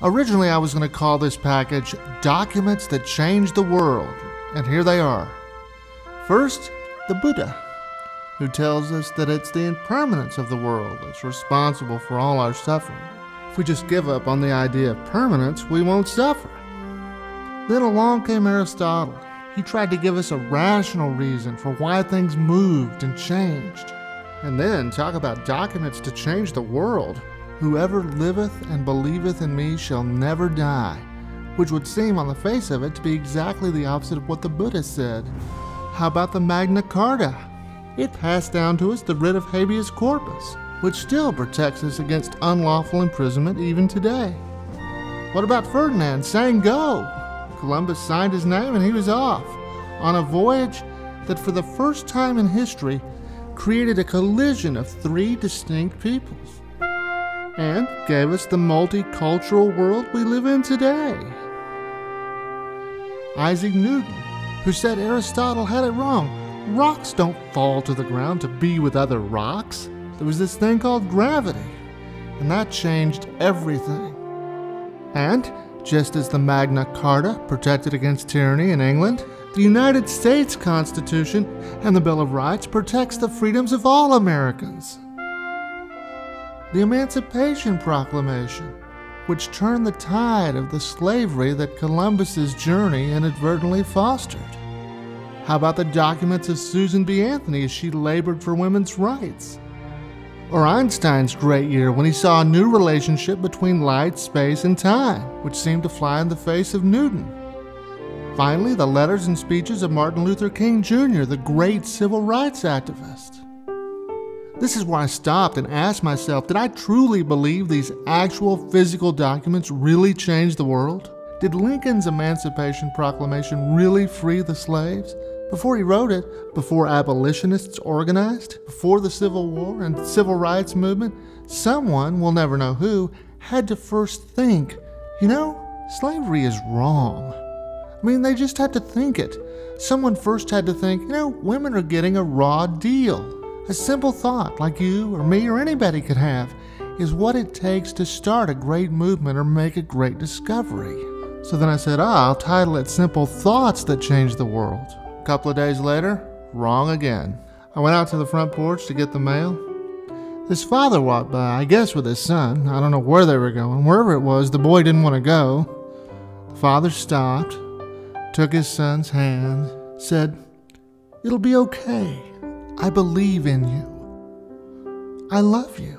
Originally, I was going to call this package Documents That Changed the World, and here they are. First, the Buddha, who tells us that it's the impermanence of the world that's responsible for all our suffering. If we just give up on the idea of permanence, we won't suffer. Then along came Aristotle. He tried to give us a rational reason for why things moved and changed. And then talk about documents to change the world. Whoever liveth and believeth in me shall never die, which would seem on the face of it to be exactly the opposite of what the Buddha said. How about the Magna Carta? It passed down to us the writ of habeas corpus, which still protects us against unlawful imprisonment even today. What about Ferdinand saying go? Columbus signed his name and he was off, on a voyage that for the first time in history created a collision of three distinct peoples, and gave us the multicultural world we live in today. Isaac Newton, who said Aristotle had it wrong. Rocks don't fall to the ground to be with other rocks. There was this thing called gravity, and that changed everything. And just as the Magna Carta protected against tyranny in England, the United States Constitution and the Bill of Rights protects the freedoms of all Americans. The Emancipation Proclamation, which turned the tide of the slavery that Columbus's journey inadvertently fostered. How about the documents of Susan B. Anthony as she labored for women's rights? Or Einstein's great year when he saw a new relationship between light, space, and time, which seemed to fly in the face of Newton. Finally, the letters and speeches of Martin Luther King Jr., the great civil rights activist. This is where I stopped and asked myself, did I truly believe these actual physical documents really changed the world? Did Lincoln's Emancipation Proclamation really free the slaves? Before he wrote it, before abolitionists organized, before the Civil War and Civil Rights Movement, someone, we'll never know who, had to first think, slavery is wrong. They just had to think it. Someone first had to think, women are getting a raw deal. A simple thought, like you or me or anybody could have, is what it takes to start a great movement or make a great discovery. So then I said, I'll title it Simple Thoughts That Changed the World. A couple of days later, wrong again. I went out to the front porch to get the mail. His father walked by, I guess with his son. I don't know where they were going. Wherever it was, the boy didn't want to go. The father stopped, took his son's hand, said, "It'll be okay. I believe in you. I love you."